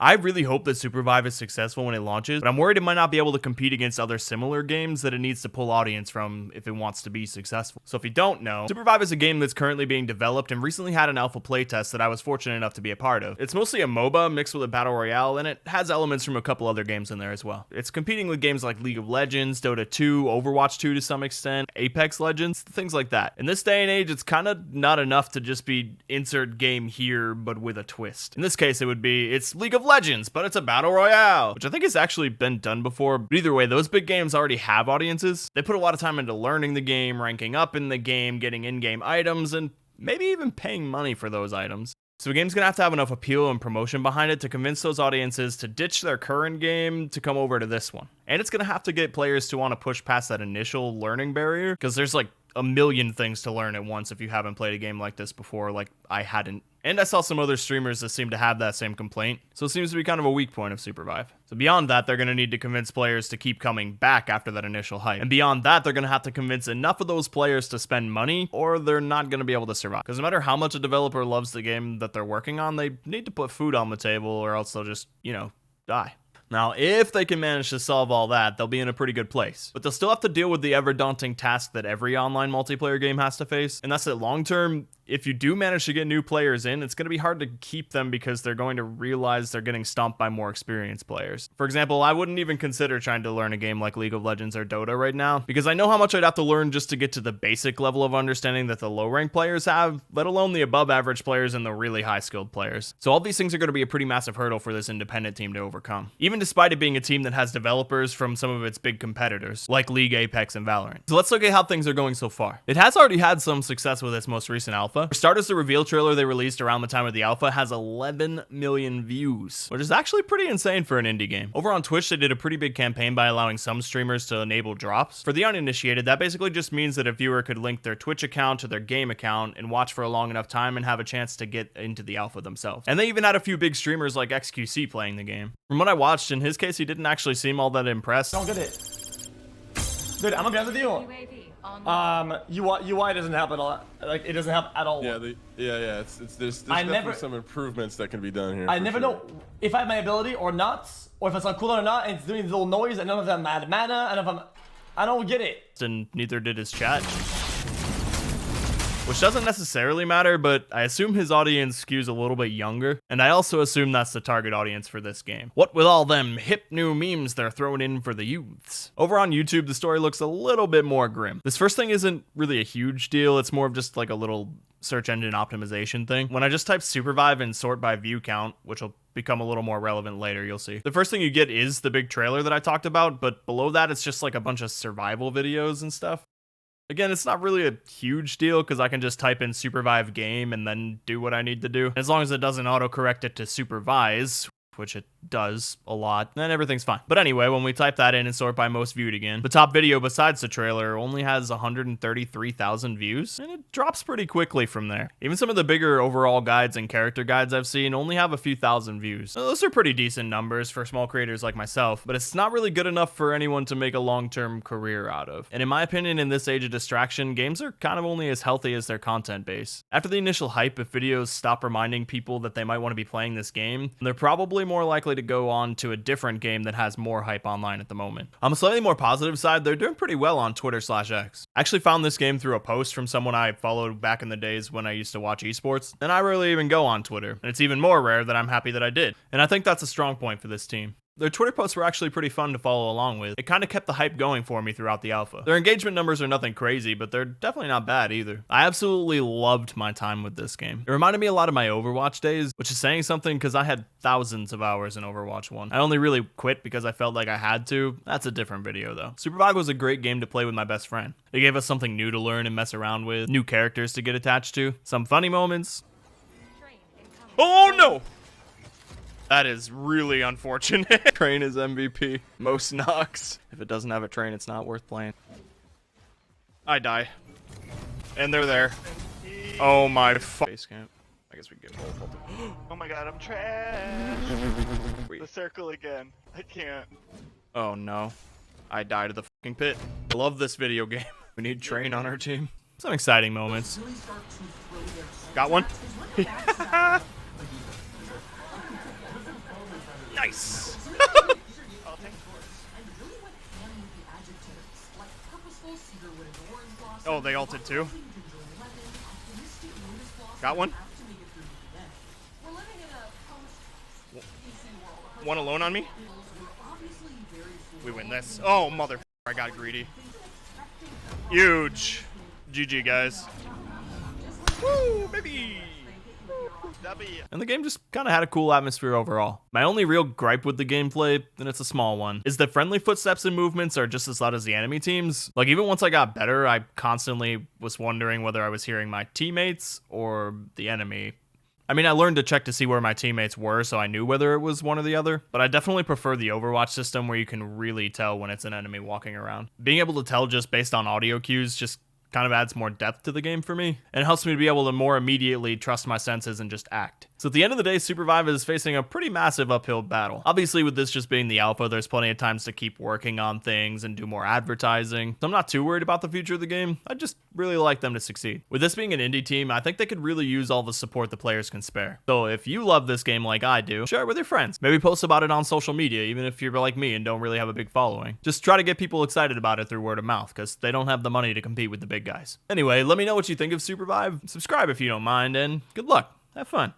I really hope that Supervive is successful when it launches, but I'm worried it might not be able to compete against other similar games that it needs to pull audience from if it wants to be successful. So if you don't know, Supervive is a game that's currently being developed and recently had an alpha playtest that I was fortunate enough to be a part of. It's mostly a MOBA mixed with a battle royale, and it has elements from a couple other games in there as well. It's competing with games like League of Legends, Dota 2, Overwatch 2 to some extent, Apex Legends, things like that. In this day and age, it's kind of not enough to just be insert game here, but with a twist. In this case, it would be, it's League of Legends, but it's a battle royale, which I think has actually been done before. But either way, those big games already have audiences. They put a lot of time into learning the game, ranking up in the game, getting in-game items, and maybe even paying money for those items. So a game's gonna have to have enough appeal and promotion behind it to convince those audiences to ditch their current game to come over to this one. And it's gonna have to get players to want to push past that initial learning barrier, because there's like a million things to learn at once if you haven't played a game like this before, like I hadn't. And I saw some other streamers that seem to have that same complaint, so it seems to be kind of a weak point of Supervive. So beyond that, they're going to need to convince players to keep coming back after that initial hype. And beyond that, they're going to have to convince enough of those players to spend money, or they're not going to be able to survive. Because no matter how much a developer loves the game that they're working on, they need to put food on the table, or else they'll just, die. Now, if they can manage to solve all that, they'll be in a pretty good place. But they'll still have to deal with the ever-daunting task that every online multiplayer game has to face, and that's that long-term, if you do manage to get new players in, it's going to be hard to keep them because they're going to realize they're getting stomped by more experienced players. For example, I wouldn't even consider trying to learn a game like League of Legends or Dota right now, because I know how much I'd have to learn just to get to the basic level of understanding that the low-ranked players have, let alone the above-average players and the really high-skilled players. So all these things are going to be a pretty massive hurdle for this independent team to overcome, even despite it being a team that has developers from some of its big competitors, like League, Apex, and Valorant. So let's look at how things are going so far. It has already had some success with its most recent alpha. For starters, the reveal trailer they released around the time of the alpha has 11 million views, which is actually pretty insane for an indie game. Over on Twitch, they did a pretty big campaign by allowing some streamers to enable drops. For the uninitiated, that basically just means that a viewer could link their Twitch account to their game account and watch for a long enough time and have a chance to get into the alpha themselves. And they even had a few big streamers like XQC playing the game. From what I watched, in his case, he didn't actually seem all that impressed. Don't get it. Dude, I'm gonna be honest with you. UI doesn't help at all. Like, it doesn't help at all. Yeah, there's definitely some improvements that can be done here. I never know if I have my ability or not, or if it's on cooldown or not, and it's doing this little noise, and none of them add mana, and I don't get it. And neither did his chat. Which doesn't necessarily matter, but I assume his audience skews a little bit younger, and I also assume that's the target audience for this game. What with all them hip new memes they're throwing in for the youths. Over on YouTube, the story looks a little bit more grim. This first thing isn't really a huge deal, it's more of just like a little search engine optimization thing. When I just type Supervive and sort by view count, which will become a little more relevant later, you'll see. The first thing you get is the big trailer that I talked about, but below that it's just like a bunch of survival videos and stuff. Again, it's not really a huge deal because I can just type in Supervive game and then do what I need to do. As long as it doesn't autocorrect it to supervise, which it does a lot, then everything's fine. But anyway, when we type that in and sort by most viewed again, the top video besides the trailer only has 133,000 views, and it drops pretty quickly from there. Even some of the bigger overall guides and character guides I've seen only have a few thousand views. Now, those are pretty decent numbers for small creators like myself, but it's not really good enough for anyone to make a long-term career out of. And in my opinion, in this age of distraction, games are kind of only as healthy as their content base. After the initial hype, if videos stop reminding people that they might want to be playing this game, they're probably more likely to go on to a different game that has more hype online at the moment. On the slightly more positive side, they're doing pretty well on Twitter/X. I actually found this game through a post from someone I followed back in the days when I used to watch esports, and I rarely even go on Twitter, and it's even more rare that I'm happy that I did. And I think that's a strong point for this team. Their Twitter posts were actually pretty fun to follow along with. It kind of kept the hype going for me throughout the alpha. Their engagement numbers are nothing crazy, but they're definitely not bad either. I absolutely loved my time with this game. It reminded me a lot of my Overwatch days, which is saying something because I had thousands of hours in Overwatch 1. I only really quit because I felt like I had to. That's a different video though. Supervive was a great game to play with my best friend. It gave us something new to learn and mess around with, new characters to get attached to, some funny moments. Oh no! That is really unfortunate. Train is MVP. Most knocks. If it doesn't have a train, it's not worth playing. I die. And they're there. Oh my base camp. I guess we can get both. Oh my god, I'm trash. The circle again. I can't. Oh no. I died to the fucking pit. I love this video game. We need train on our team. Some exciting moments. Got one. Nice. Oh, thanks for Oh, they ulted too. Got one. One alone on me. We win this. Oh, mother! I got greedy. Huge. GG, guys. Woo, baby. And the game just kind of had a cool atmosphere overall. My only real gripe with the gameplay, and it's a small one, is that friendly footsteps and movements are just as loud as the enemy teams. Like, even once I got better, I constantly was wondering whether I was hearing my teammates or the enemy. I mean, I learned to check to see where my teammates were, so I knew whether it was one or the other, but I definitely prefer the Overwatch system where you can really tell when it's an enemy walking around. Being able to tell just based on audio cues just kind of adds more depth to the game for me, and it helps me to be able to more immediately trust my senses and just act. So at the end of the day, Supervive is facing a pretty massive uphill battle. Obviously, with this just being the alpha, there's plenty of times to keep working on things and do more advertising, so I'm not too worried about the future of the game. I just really like them to succeed. With this being an indie team, I think they could really use all the support the players can spare. So if you love this game like I do, share it with your friends. Maybe post about it on social media, even if you're like me and don't really have a big following. Just try to get people excited about it through word of mouth, because they don't have the money to compete with the big guys. Anyway, let me know what you think of Supervive, subscribe if you don't mind, and good luck. Have fun.